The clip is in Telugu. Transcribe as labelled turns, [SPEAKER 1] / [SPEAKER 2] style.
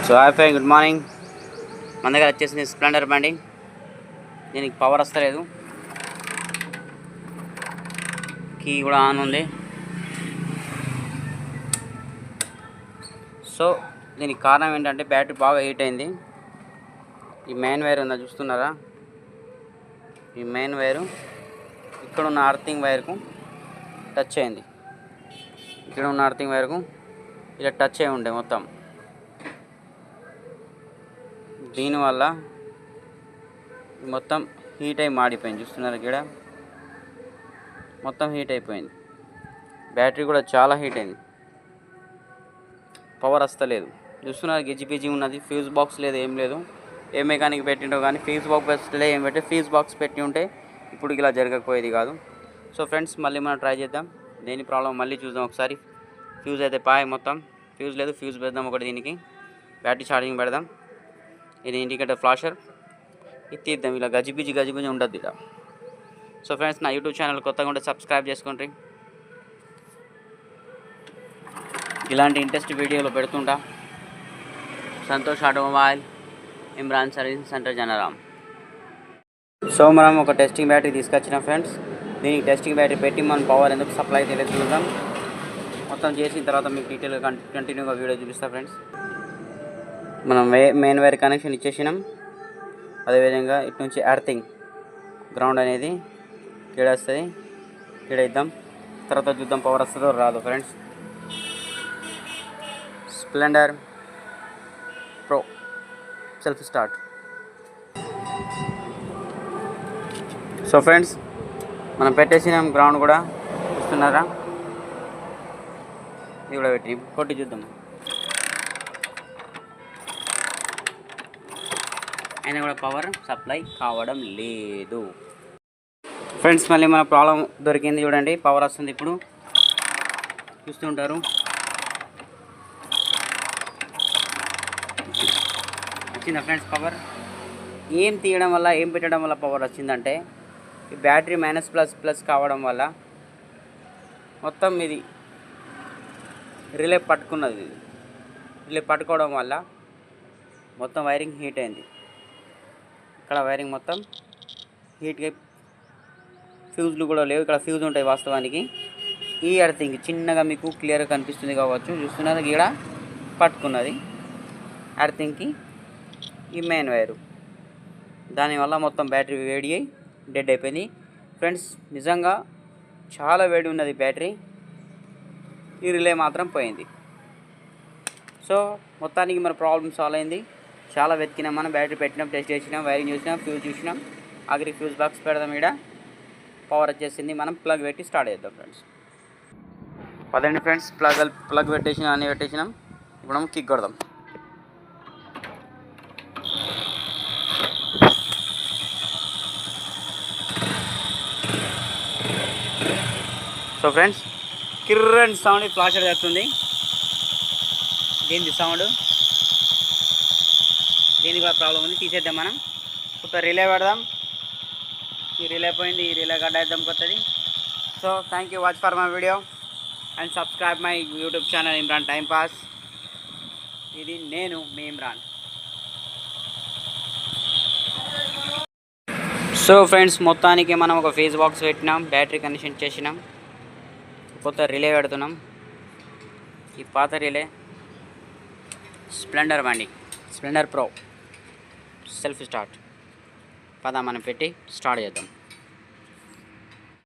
[SPEAKER 1] So hi good morning. మన దగ్గర వచ్చేసింది స్ప్లెండర్ బండి. దీనికి పవర్ వస్తలేదు, కీ కూడా ఆన్ ఉంది. సో దీనికి కారణం ఏంటంటే బ్యాటరీ బాగా హీట్ అయింది. ఈ మెయిన్ వైర్ ఉందా చూస్తున్నారా, ఈ మెయిన్ వైరు ఇక్కడ ఉన్న అర్థింగ్ వైర్కు టచ్ అయింది. ఇక్కడ ఉన్న అర్థింగ్ వైర్కు ఇలా టచ్ అయి ఉండే మొత్తం. దీనివల్ల మొత్తం హీట్ అయి మాడిపోయింది. చూస్తున్నారు ఇక్కడ మొత్తం హీట్ అయిపోయింది. బ్యాటరీ కూడా చాలా హీట్ అయింది, పవర్ వస్తలేదు. చూస్తున్నారు గిజిపిజి ఉన్నది, ఫ్యూజ్ బాక్స్ లేదు, ఏం లేదు. ఏ మెకానిక్ పెట్టిండో కానీ ఫ్యూజ్ బాక్స్ ఏం పెట్టి ఫ్యూజ్ బాక్స్ పెట్టి ఉంటే ఇప్పుడు ఇలా జరగకపోయేది కాదు. సో ఫ్రెండ్స్, మళ్ళీ మనం ట్రై చేద్దాం. దేని ప్రాబ్లం మళ్ళీ చూద్దాం ఒకసారి. ఫ్యూజ్ అయితే మొత్తం ఫ్యూజ్ లేదు. ఫ్యూజ్ పెడదాం ఒకటి, దీనికి బ్యాటరీ ఛార్జింగ్ పెడదాం. ఇది ఇండికేటర్ ఫ్లాషర్, ఇది తీద్దాం. ఇలా గజిబిజి ఉండద్దు ఇలా. సో ఫ్రెండ్స్, నా యూట్యూబ్ ఛానల్ కొత్తగా ఉంటే సబ్స్క్రైబ్ చేసుకోండి. ఇలాంటి ఇంట్రెస్ట్ వీడియోలు పెడుతుంటా. Santosh automobile, Imran service centre, Janaram. So మనం ఒక టెస్టింగ్ బ్యాటరీ తీసుకొచ్చినాం ఫ్రెండ్స్. దీనికి టెస్టింగ్ బ్యాటరీ పెట్టి మనం పవర్ ఎందుకు సప్లై తెలియదు చూద్దాం. మొత్తం చేసిన తర్వాత మీకు డీటెయిల్గా కంటిన్యూగా వీడియో చూపిస్తాం ఫ్రెండ్స్. మనం మెయిన్ వైర్ కనెక్షన్ ఇచ్చేసినాం. అదేవిధంగా ఇటు నుంచి ఎర్తింగ్ గ్రౌండ్ అనేది ఇక్కడ వస్తుంది, ఇక్కడ ఇద్దాం. తర్వాత చూద్దాం పవర్ వస్తుందో రాదు friends. Splendor pro self start. So friends, మనం పెట్టేసినాం గ్రౌండ్ కూడా, చూస్తున్నారా. ఇది కూడా పెట్టి కొట్టి చూద్దాం. అయినా కూడా పవర్ సప్లై కావడం లేదు ఫ్రెండ్స్. మళ్ళీ మన ప్రాబ్లం దొరికింది చూడండి, పవర్ వస్తుంది ఇప్పుడు, చూస్తుంటారు. వచ్చిందా ఫ్రెండ్స్ పవర్? ఏం తీయడం వల్ల, ఏం పెట్టడం వల్ల పవర్ వచ్చిందంటే, ఈ బ్యాటరీ మైనస్ కావడం వల్ల మొత్తం ఇది రిలే పట్టుకున్నది. రిలే పట్టుకోవడం వల్ల మొత్తం వైరింగ్ హీట్ అయింది. ఇక్కడ వైరింగ్ మొత్తం హీట్గా, ఫ్యూజ్లు కూడా లేవు. ఇక్కడ ఫ్యూజ్ ఉంటాయి వాస్తవానికి. ఈ ఎర్తింగ్ చిన్నగా మీకు క్లియర్గా కనిపిస్తుంది కావచ్చు, చూస్తున్నారు ఇక్కడ పట్టుకున్నది ఎర్తింగ్కి ఈ మెయిన్ వైరు. దానివల్ల మొత్తం బ్యాటరీ వేడి అయి డెడ్ అయిపోయింది ఫ్రెండ్స్. నిజంగా చాలా వేడి ఉన్నది బ్యాటరీ, ఈ రిలే మాత్రం పోయింది. సో మొత్తానికి మన ప్రాబ్లం సాల్వ్ అయింది. చాలా వెతికినాం, మనం బ్యాటరీ పెట్టినాం, టెస్ట్ చేసినాం, వైరింగ్ చూసినాం, ఫ్యూజ్ చూసినాం. ఆఖరి ఫ్యూజ్ బాక్స్ పెడదాం. ఇక్కడ పవర్ వచ్చేసింది. మనం ప్లగ్ పెట్టి స్టార్ట్ చేద్దాం ఫ్రెండ్స్. పదండి ఫ్రెండ్స్, ప్లగ్ పెట్టేసినాం, అన్నీ పెట్టేసినాం. ఇప్పుడు మనం కిక్ కొడదాం. సో ఫ్రెండ్స్, కిర్రన్ సౌండ్ ఫ్లాషర్ చేస్తుంది. దీని సౌండ్, దీనికి కూడా ప్రాబ్లం ఉంది, తీసేద్దాం. మనం కొత్త రిలే పెడదాం. ఈ రిలే పోయింది, ఈ రిలే కట్టేద్దాం కొత్తది. So thank you watch for my video and subscribe my YouTube channel Imran time pass. ఇది నేను మీ ఇమ్రాన్. సో ఫ్రెండ్స్, మొత్తానికి మనం ఒక ఫేజ్ బాక్స్ పెట్టినాం, బ్యాటరీ కనెక్షన్ చేసినాం, కొత్త రిలే పెడుతున్నాం. ఈ పాత రిలే స్ప్లెండర్ బండి, స్ప్లెండర్ ప్రో సెల్ఫ్ స్టార్ట్. పదా మనం పెట్టి స్టార్ట్ చేద్దాం.